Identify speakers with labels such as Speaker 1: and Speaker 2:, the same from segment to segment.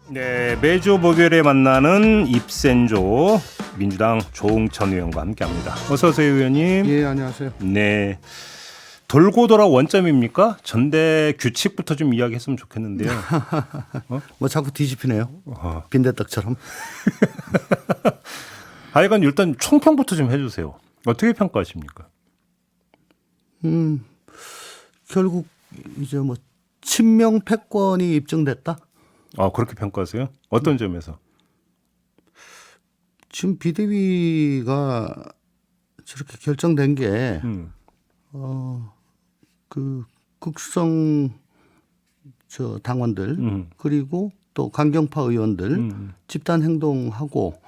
Speaker 1: 네, 매주 목요일에 만나는 입센조 민주당 조응천 의원과 함께합니다. 어서 오세요, 의원님.
Speaker 2: 예, 안녕하세요.
Speaker 1: 네, 돌고 돌아 원점입니까? 전대 규칙부터 좀 이야기했으면 좋겠는데요.
Speaker 2: 뭐 자꾸 뒤집히네요. 빈대떡처럼.
Speaker 1: 하여간 일단 총평부터 좀 해주세요. 어떻게 평가하십니까?
Speaker 2: 결국 이제 뭐 친명 패권이 입증됐다.
Speaker 1: 아, 그렇게 평가하세요? 어떤 점에서?
Speaker 2: 지금 비대위가 저렇게 결정된 게 그 극성 저 당원들 그리고 또 강경파 의원들 집단 행동하고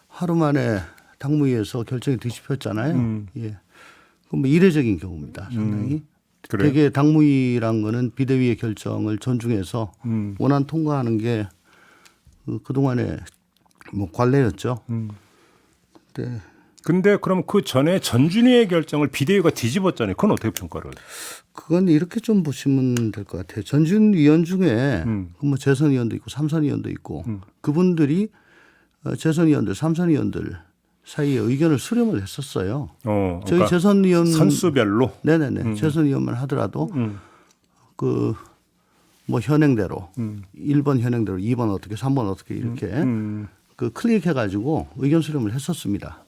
Speaker 2: 하루 만에 당무위에서 결정이 뒤집혔잖아요. 예. 그럼 뭐 이례적인 경우입니다. 상당히.
Speaker 1: 그래요?
Speaker 2: 되게 당무위란 거는 비대위의 결정을 존중해서 원안 통과하는 게 그동안의 뭐 관례였죠. 네.
Speaker 1: 근데 그럼 그 전에 전준희의 결정을 비대위가 뒤집었잖아요. 그건 어떻게 평가를 해요?
Speaker 2: 그건 이렇게 좀 보시면 될 것 같아요. 전준 위원 중에 뭐 재선 위원도 있고 삼선 위원도 있고 그분들이 재선 위원들, 삼선 위원들 사이에 의견을 수렴을 했었어요. 저희
Speaker 1: 그러니까
Speaker 2: 재선 위원
Speaker 1: 선수별로.
Speaker 2: 네네네 재선 위원만 하더라도 그 뭐 현행대로 1번 현행대로 2번 어떻게 3번 어떻게 이렇게 그 클릭해가지고 의견 수렴을 했었습니다.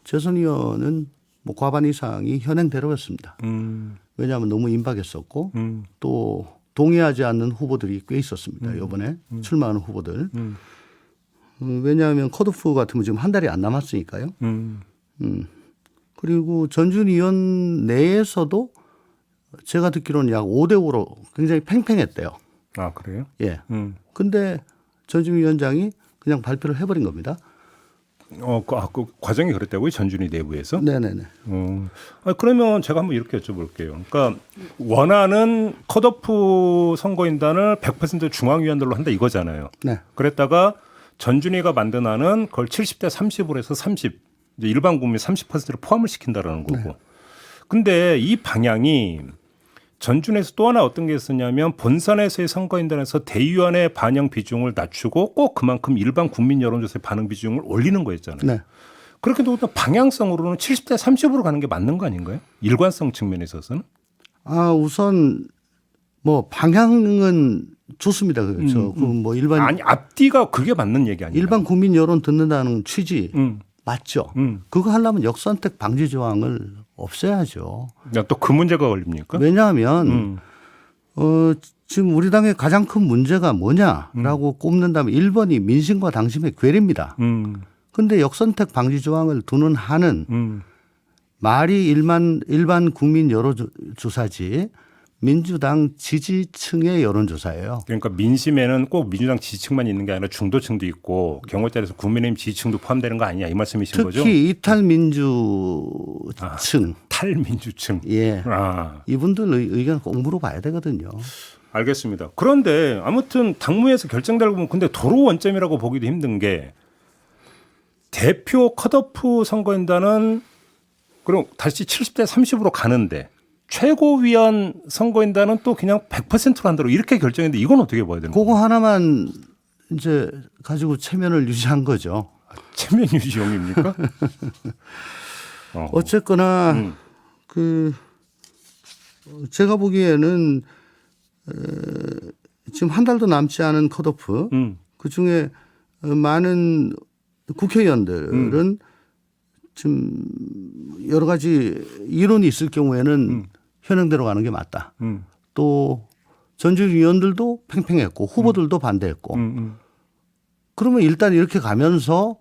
Speaker 2: 재선 위원은 뭐 과반 이상이 현행대로였습니다. 왜냐하면 너무 임박했었고 또 동의하지 않는 후보들이 꽤 있었습니다. 이번에 출마하는 후보들. 왜냐하면 컷오프 같은 건 지금 한 달이 안 남았으니까요. 그리고 전준 위원 내에서도 제가 듣기로는 약 5대5로 굉장히 팽팽했대요.
Speaker 1: 아, 그래요?
Speaker 2: 예. 근데 전준 위원장이 그냥 발표를 해버린 겁니다.
Speaker 1: 그 과정이 그랬다고요? 전준희 내부에서?
Speaker 2: 네네네.
Speaker 1: 그러면 제가 한번 이렇게 여쭤볼게요. 그러니까 원하는 컷오프 선거인단을 100% 중앙위원들로 한다 이거잖아요.
Speaker 2: 네.
Speaker 1: 그랬다가 전준희가 만든 안은 그걸 70대 30으로 해서 30, 이제 일반 국민 30%를 포함을 시킨다라는 거고.
Speaker 2: 네.
Speaker 1: 근데 이 방향이 전준에서 또 하나 어떤 게 있었냐면 본선에서의 선거인단에서 대의원의 반영 비중을 낮추고 꼭 그만큼 일반 국민 여론조사의 반응 비중을 올리는 거였잖아요.
Speaker 2: 네.
Speaker 1: 그렇게 또 방향성으로는 70대 30으로 가는 게 맞는 거 아닌가요? 일관성 측면에 있어서는?
Speaker 2: 우선 뭐 방향은 좋습니다. 그렇죠. 그 뭐 일반
Speaker 1: 아니, 앞뒤가 그게 맞는 얘기 아니에요?
Speaker 2: 일반 국민 여론 듣는다는 취지 맞죠. 그거 하려면 역선택 방지 조항을 없애야죠.
Speaker 1: 또 그 문제가 걸립니까?
Speaker 2: 왜냐하면 지금 우리 당의 가장 큰 문제가 뭐냐라고 꼽는다면 1번이 민심과 당심의 괴리입니다. 그런데 역선택 방지 조항을 두는 한은 말이 일반 국민 여론조사지 민주당 지지층의 여론조사예요.
Speaker 1: 그러니까 민심에는 꼭 민주당 지지층만 있는 게 아니라 중도층도 있고 경우에 따라서 국민의힘 지지층도 포함되는 거 아니냐 이 말씀이신 거죠?
Speaker 2: 특히 이탈민주층.
Speaker 1: 탈민주층.
Speaker 2: 예. 이분들 의견 꼭 물어봐야 되거든요.
Speaker 1: 알겠습니다. 그런데 아무튼 당무에서 결정되고 보면 근데 도로 원점이라고 보기도 힘든 게 대표 컷오프 선거인단은 그럼 다시 70대 30으로 가는데 최고위원 선거인단은 또 그냥 100%로 한다고 이렇게 결정했는데 이건 어떻게 봐야 되는 거예요?
Speaker 2: 그거 하나만 이제 가지고 체면을 유지한 거죠.
Speaker 1: 체면 유지용입니까?
Speaker 2: 어쨌거나 그 제가 보기에는 지금 한 달도 남지 않은 컷오프 그 중에 많은 국회의원들은 지금 여러 가지 이론이 있을 경우에는 현행대로 가는 게 맞다. 또 전준 위원들도 팽팽했고 후보들도 반대했고 그러면 일단 이렇게 가면서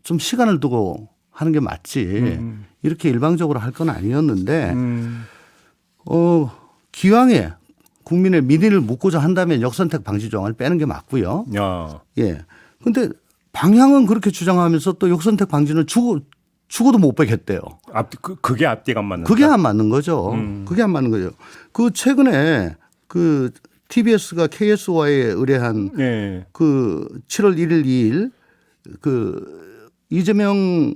Speaker 2: 좀 시간을 두고 하는 게 맞지. 이렇게 일방적으로 할 건 아니었는데 기왕에 국민의 민의를 묻고자 한다면 역선택 방지 조항을 빼는 게 맞고요.
Speaker 1: 야.
Speaker 2: 예. 근데 방향은 그렇게 주장하면서 또 역선택 방지는 죽어도 못 빼겠대요.
Speaker 1: 그게 앞뒤가 안 맞는.
Speaker 2: 그게 안 맞는 거죠. 그게 안 맞는 거죠. 그 최근에 그 TBS가 KS와에 의뢰한
Speaker 1: 네.
Speaker 2: 그 7월 1일 2일 그 이재명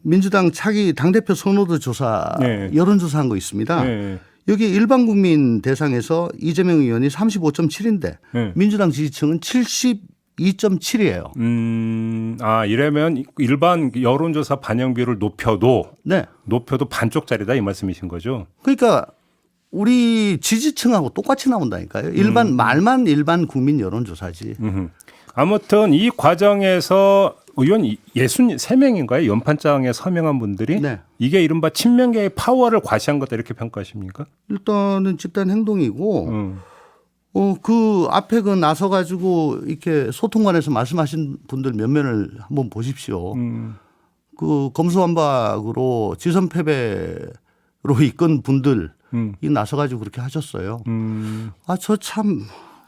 Speaker 2: 민주당 차기 당대표 선호도 조사
Speaker 1: 네.
Speaker 2: 여론조사한 거 있습니다.
Speaker 1: 네.
Speaker 2: 여기 일반 국민 대상에서 이재명 의원이 35.7인데
Speaker 1: 네.
Speaker 2: 민주당 지지층은 72.7이에요.
Speaker 1: 이러면 일반 여론조사 반영비율을 높여도
Speaker 2: 네.
Speaker 1: 반쪽짜리다 이 말씀이신 거죠?
Speaker 2: 그러니까 우리 지지층하고 똑같이 나온다니까요. 말만 일반 국민 여론조사지.
Speaker 1: 아무튼 이 과정에서 의원 63명인가요? 연판장에 서명한 분들이
Speaker 2: 네.
Speaker 1: 이게 이른바 친명계의 파워를 과시한 거다 이렇게 평가하십니까?
Speaker 2: 일단은 집단 행동이고 그 앞에 그 나서 가지고 이렇게 소통관에서 말씀하신 분들 몇 면을 한번 보십시오. 그 검수완박으로 지선 패배로 이끈 분들이 나서 가지고 그렇게 하셨어요. 저 참.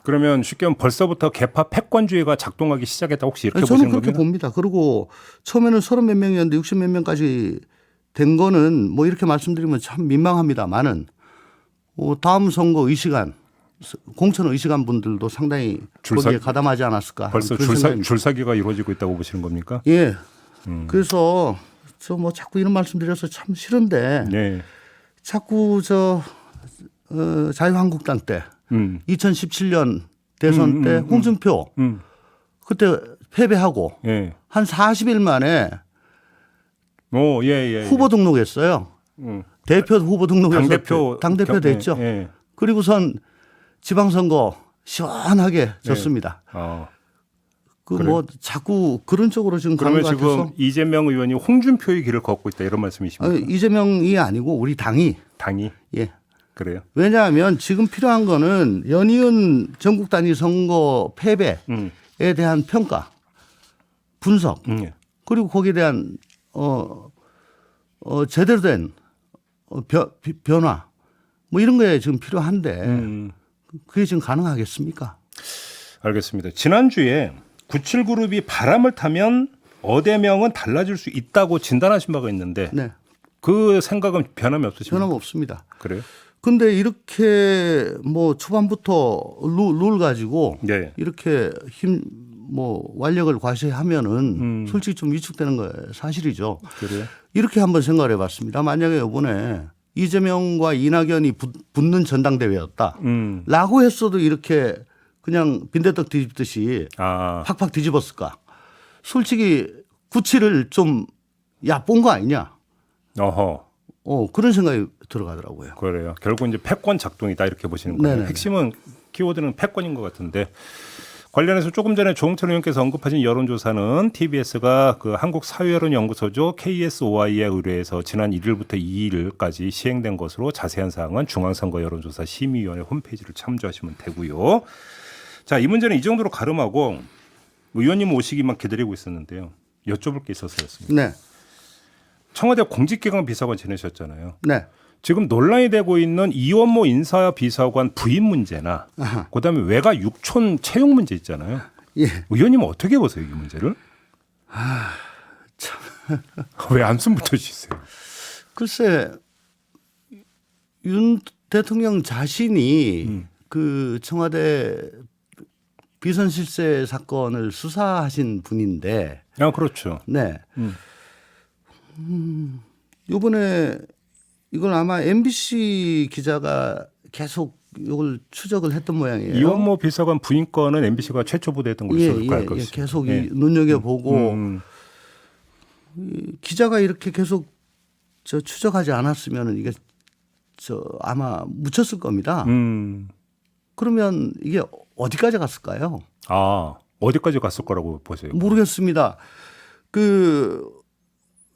Speaker 1: 그러면 쉽게 말하면 벌써부터 개파 패권주의가 작동하기 시작했다 혹시 이렇게
Speaker 2: 저는
Speaker 1: 보시는
Speaker 2: 그렇게
Speaker 1: 겁니까?
Speaker 2: 봅니다. 그리고 처음에는 30몇 명이었는데 60몇 명까지 된 거는 뭐 이렇게 말씀드리면 참 민망합니다만은 다음 선거 의시간 공천 의시간 분들도 상당히 거기에 가담하지 않았을까.
Speaker 1: 벌써 줄사기가 이루어지고 있다고 보시는 겁니까?
Speaker 2: 예. 그래서 저 뭐 자꾸 이런 말씀드려서 참 싫은데
Speaker 1: 네.
Speaker 2: 자꾸 자유한국당 때 2017년 대선 때 홍준표 그때 패배하고
Speaker 1: 예.
Speaker 2: 한 40일 만에
Speaker 1: 예.
Speaker 2: 후보 등록했어요. 대표 후보 등록해서 당대표 됐죠.
Speaker 1: 예.
Speaker 2: 그리고선 지방선거 시원하게 졌습니다. 뭐 자꾸 그런 쪽으로 지금 가는 것
Speaker 1: 그러면
Speaker 2: 같아서.
Speaker 1: 지금 이재명 의원이 홍준표의 길을 걷고 있다 이런 말씀이십니까?
Speaker 2: 이재명이 아니고 우리 당이.
Speaker 1: 예. 그래요.
Speaker 2: 왜냐하면 지금 필요한 거는 연이은 전국 단위 선거 패배에 대한 평가, 분석, 그리고 거기에 대한 제대로 된 변화 뭐 이런 게 지금 필요한데 그게 지금 가능하겠습니까?
Speaker 1: 알겠습니다. 지난주에 97그룹이 바람을 타면 어대명은 달라질 수 있다고 진단하신 바가 있는데
Speaker 2: 네.
Speaker 1: 그 생각은 변함이 없으십니까?
Speaker 2: 변함 없습니다.
Speaker 1: 그래요?
Speaker 2: 근데 이렇게 뭐 초반부터 룰 가지고
Speaker 1: 네.
Speaker 2: 이렇게 완력을 과시하면은 솔직히 좀 위축되는 거 사실이죠.
Speaker 1: 그래요?
Speaker 2: 이렇게 한번 생각을 해봤습니다. 만약에 이번에 이재명과 이낙연이 붙는 전당대회였다. 라고 했어도 이렇게 그냥 빈대떡 뒤집듯이 팍팍 뒤집었을까. 솔직히 97을 좀 얕본 거 아니냐. 그런 생각이 들어가더라고요.
Speaker 1: 그래요. 결국 이제 패권 작동이다 이렇게 보시는 거예요.
Speaker 2: 네네네.
Speaker 1: 핵심은 키워드는 패권인 것 같은데 관련해서 조금 전에 조홍천 의원께서 언급하신 여론조사는 TBS가 그 한국사회여론연구소죠 KSOI에 의뢰해서 지난 1일부터 2일까지 시행된 것으로 자세한 사항은 중앙선거여론조사 심의위원회 홈페이지를 참조하시면 되고요. 자, 이 문제는 이 정도로 가름하고 의원님 오시기만 기다리고 있었는데요. 여쭤볼 게 있어서였습니다.
Speaker 2: 네.
Speaker 1: 청와대 공직기강 비서관 지내셨잖아요.
Speaker 2: 네.
Speaker 1: 지금 논란이 되고 있는 이원모 인사비서관 부인 문제나 그다음에 외가 육촌 채용 문제 있잖아요.
Speaker 2: 예.
Speaker 1: 의원님은 어떻게 보세요 이 문제를? 왜 한숨 붙여주세요?
Speaker 2: 글쎄 윤 대통령 자신이 그 청와대 비선 실세 사건을 수사하신 분인데.
Speaker 1: 그렇죠.
Speaker 2: 네. 이번에 이걸 아마 MBC 기자가 계속 이걸 추적을 했던 모양이에요.
Speaker 1: 이원모 비서관 부인 건은 MBC가 최초 보도했던 걸로 알고 있습니다.
Speaker 2: 계속 눈여겨보고 기자가 이렇게 계속 추적하지 않았으면 이게 아마 묻혔을 겁니다. 그러면 이게 어디까지 갔을까요?
Speaker 1: 어디까지 갔을 거라고 보세요?
Speaker 2: 모르겠습니다.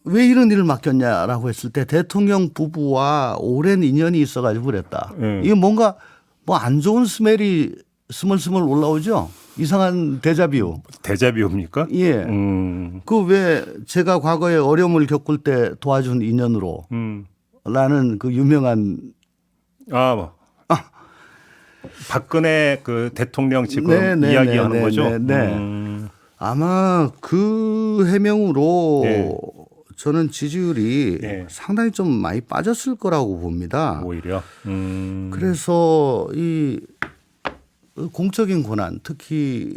Speaker 2: 왜 이런 일을 맡겼냐라고 했을 때 대통령 부부와 오랜 인연이 있어가지고 그랬다. 이게 뭔가 안 좋은 스멜이 스멀스멀 올라오죠. 이상한 데자뷰.
Speaker 1: 데자뷰입니까?
Speaker 2: 예. 그 왜 제가 과거에 어려움을 겪을 때 도와준 인연으로 라는 그 유명한
Speaker 1: 박근혜 그 대통령 지금 이야기하는 거죠.
Speaker 2: 아마 그 해명으로 저는 지지율이 상당히 좀 많이 빠졌을 거라고 봅니다.
Speaker 1: 오히려.
Speaker 2: 그래서 이 공적인 권한, 특히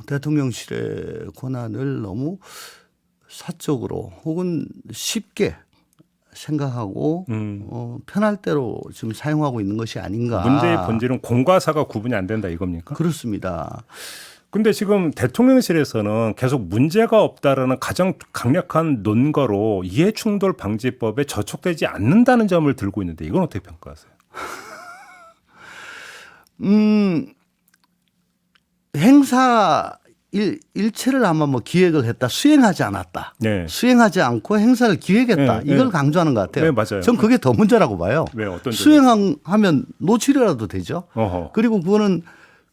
Speaker 2: 대통령실의 권한을 너무 사적으로 혹은 쉽게 생각하고 편할 대로 지금 사용하고 있는 것이 아닌가.
Speaker 1: 문제의 본질은 공과 사가 구분이 안 된다 이겁니까?
Speaker 2: 그렇습니다.
Speaker 1: 근데 지금 대통령실에서는 계속 문제가 없다라는 가장 강력한 논거로 이해충돌 방지법에 저촉되지 않는다는 점을 들고 있는데 이건 어떻게 평가하세요?
Speaker 2: 행사 일체를 아마 뭐 기획을 했다, 수행하지 않았다.
Speaker 1: 네.
Speaker 2: 수행하지 않고 행사를 기획했다.
Speaker 1: 네,
Speaker 2: 이걸
Speaker 1: 네.
Speaker 2: 강조하는 것 같아요.
Speaker 1: 네, 맞아요.
Speaker 2: 전 그게 더 문제라고 봐요.
Speaker 1: 왜 어떤
Speaker 2: 수행하면 노출이라도 되죠.
Speaker 1: 어허.
Speaker 2: 그리고 그거는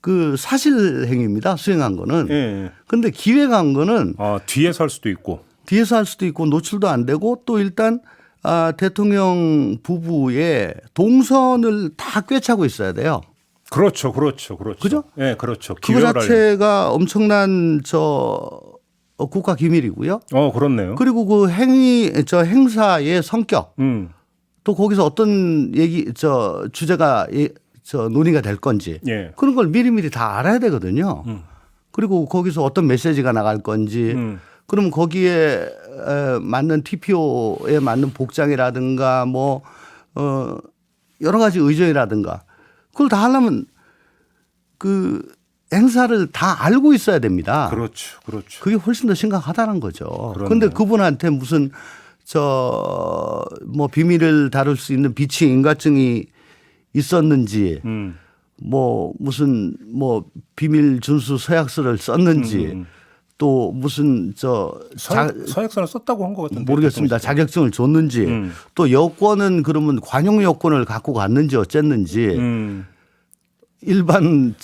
Speaker 2: 그 사실 행위입니다. 수행한 거는.
Speaker 1: 예.
Speaker 2: 그런데 기획한 거는
Speaker 1: 뒤에서 할 수도 있고.
Speaker 2: 뒤에서 할 수도 있고 노출도 안 되고 또 일단 대통령 부부의 동선을 다 꿰차고 있어야 돼요.
Speaker 1: 그렇죠.
Speaker 2: 그죠?
Speaker 1: 예, 그렇죠.
Speaker 2: 그거 자체가 엄청난 국가 기밀이고요.
Speaker 1: 그렇네요.
Speaker 2: 그리고 그 행사의 성격 또 거기서 어떤 주제가 논의가 될 건지
Speaker 1: 예.
Speaker 2: 그런 걸 미리미리 다 알아야 되거든요. 그리고 거기서 어떤 메시지가 나갈 건지 그러면 거기에 맞는 TPO에 맞는 복장이라든가 뭐 여러 가지 의전이라든가 그걸 다 하려면 그 행사를 다 알고 있어야 됩니다.
Speaker 1: 그렇죠.
Speaker 2: 그게 훨씬 더 심각하다는 거죠. 그런데 그분한테 무슨 뭐 비밀을 다룰 수 있는 비치 인가증이 있었는지 뭐 무슨 뭐 비밀 준수 서약서를 썼는지 또 무슨
Speaker 1: 서약서는 썼다고 한 것 같은데
Speaker 2: 모르겠습니다. 자격증을 줬는지 또 여권은 그러면 관용 여권을 갖고 갔는지 어쨌는지 일반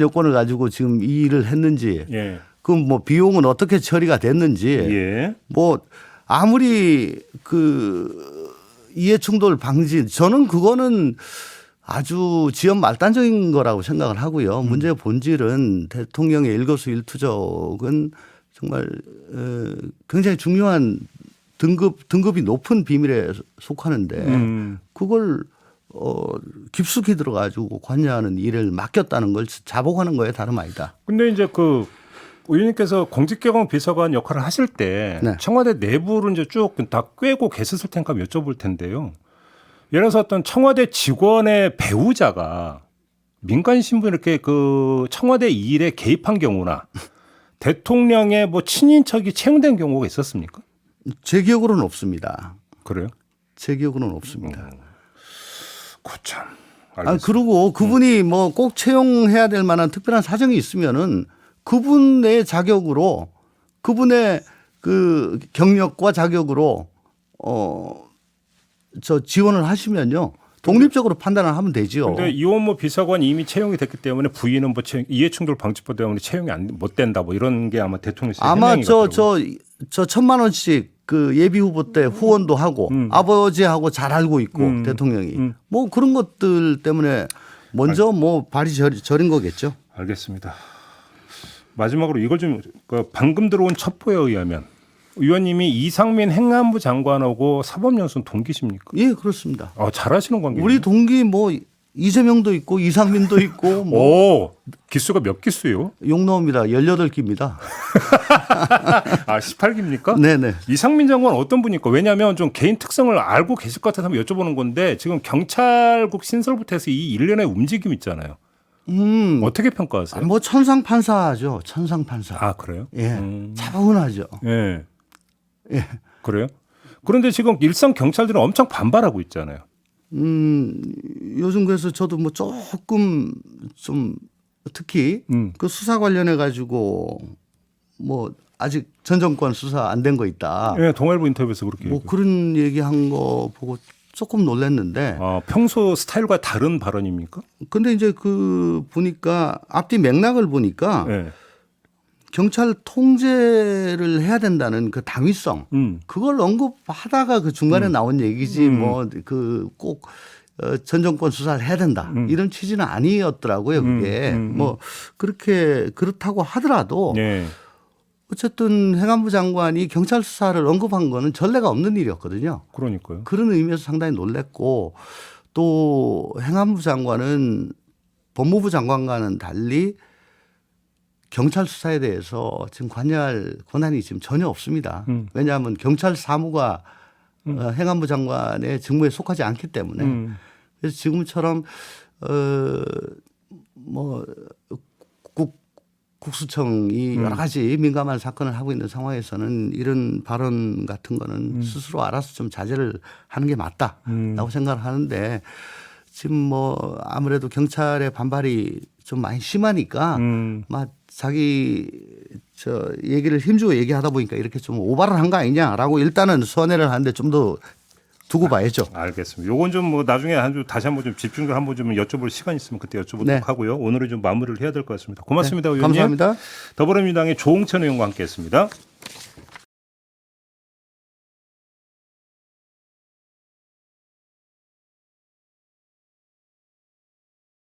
Speaker 2: 여권을 가지고 지금 이 일을 했는지
Speaker 1: 예.
Speaker 2: 그럼 뭐 비용은 어떻게 처리가 됐는지
Speaker 1: 예.
Speaker 2: 뭐 아무리 그 이해충돌 방지 저는 그거는 아주 지연 말단적인 거라고 생각을 하고요. 문제의 본질은 대통령의 일거수일투족은 정말 굉장히 중요한 등급이 높은 비밀에 속하는데 그걸 깊숙이 들어가지고 관여하는 일을 맡겼다는 걸 자복하는 거에 다름 아니다.
Speaker 1: 근데 이제 그 의원님께서 공직개혁 비서관 역할을 하실 때
Speaker 2: 네.
Speaker 1: 청와대 내부를 이제 쭉 다 꿰고 계셨을 텐가 여쭤볼 텐데요. 예를 들어서 어떤 청와대 직원의 배우자가 민간 신분 이렇게 그 청와대 일에 개입한 경우나 대통령의 뭐 친인척이 채용된 경우가 있었습니까?
Speaker 2: 제 기억으로는 없습니다.
Speaker 1: 그래요?
Speaker 2: 제 기억으로는 없습니다.
Speaker 1: 참.
Speaker 2: 그리고 그분이 뭐 꼭 채용해야 될 만한 특별한 사정이 있으면은 그분의 자격으로 그분의 그 경력과 자격으로 지원을 하시면요. 독립적으로 판단을 하면 되죠.
Speaker 1: 그런데 이원모 비서관이 이미 채용이 됐기 때문에 부인은 뭐 이해충돌 방지법 때문에 채용이 못 된다 뭐 이런 게 아마 대통령실
Speaker 2: 아마 저 1,000만 원씩 그 예비 후보 때 후원도 하고 아버지하고 잘 알고 있고 대통령이 뭐 그런 것들 때문에 먼저 뭐 발이 저린 거겠죠.
Speaker 1: 알겠습니다. 마지막으로 이걸 좀 방금 들어온 첩보에 의하면 의원님이 이상민 행안부 장관하고 사법연수원 동기십니까?
Speaker 2: 예, 그렇습니다.
Speaker 1: 잘하시는 관계예요.
Speaker 2: 우리 동기 뭐 이재명도 있고 이상민도 있고
Speaker 1: 뭐 기수가 몇 기수요?
Speaker 2: 욕 나옵니다. 18기입니다.
Speaker 1: 18기입니까?
Speaker 2: 네네.
Speaker 1: 이상민 장관은 어떤 분입니까? 왜냐하면 좀 개인 특성을 알고 계실 것 같아서 한번 여쭤보는 건데 지금 경찰국 신설부터 해서 이 일련의 움직임 있잖아요. 어떻게 평가하세요?
Speaker 2: 뭐 천상판사죠. 천상판사.
Speaker 1: 그래요?
Speaker 2: 예. 차분하죠.
Speaker 1: 예.
Speaker 2: 예.
Speaker 1: 그래요? 그런데 지금 일선 경찰들은 엄청 반발하고 있잖아요.
Speaker 2: 요즘 그래서 저도 뭐 조금 좀 특히 그 수사 관련해 가지고 뭐 아직 전 정권 수사 안 된 거 있다.
Speaker 1: 예, 동아일보 인터뷰에서 그렇게.
Speaker 2: 뭐 그런 얘기한 거 보고 조금 놀랐는데.
Speaker 1: 평소 스타일과 다른 발언입니까?
Speaker 2: 근데 이제 그 보니까 앞뒤 맥락을 보니까
Speaker 1: 네.
Speaker 2: 경찰 통제를 해야 된다는 그 당위성 그걸 언급하다가 그 중간에 나온 얘기지 뭐 그 꼭 전 정권 수사를 해야 된다 이런 취지는 아니었더라고요. 그게 뭐 그렇게 그렇다고 하더라도
Speaker 1: 네.
Speaker 2: 어쨌든 행안부 장관이 경찰 수사를 언급한 거는 전례가 없는 일이었거든요.
Speaker 1: 그러니까요.
Speaker 2: 그런 의미에서 상당히 놀랐고 또 행안부 장관은 법무부 장관과는 달리 경찰 수사에 대해서 지금 관여할 권한이 지금 전혀 없습니다. 왜냐하면 경찰 사무가 행안부 장관의 직무에 속하지 않기 때문에 그래서 지금처럼 뭐 국수청이 여러 가지 민감한 사건을 하고 있는 상황에서는 이런 발언 같은 거는 스스로 알아서 좀 자제를 하는 게 맞다라고 생각을 하는데 지금 뭐 아무래도 경찰의 반발이 좀 많이 심하니까 막 자기 저 얘기를 힘주고 얘기하다 보니까 이렇게 좀 오바를 한 거 아니냐라고 일단은 손해를 하는데 좀 더 두고 봐야죠.
Speaker 1: 알겠습니다. 요건 좀 뭐 나중에 다시 한번 좀 집중적으로 한번 좀 여쭤볼 시간 있으면 그때 여쭤보도록
Speaker 2: 네.
Speaker 1: 하고요. 오늘은 좀 마무리를 해야 될 것 같습니다. 고맙습니다,
Speaker 2: 네,
Speaker 1: 의원님.
Speaker 2: 감사합니다.
Speaker 1: 더불어민주당의 조홍천 의원과 함께했습니다.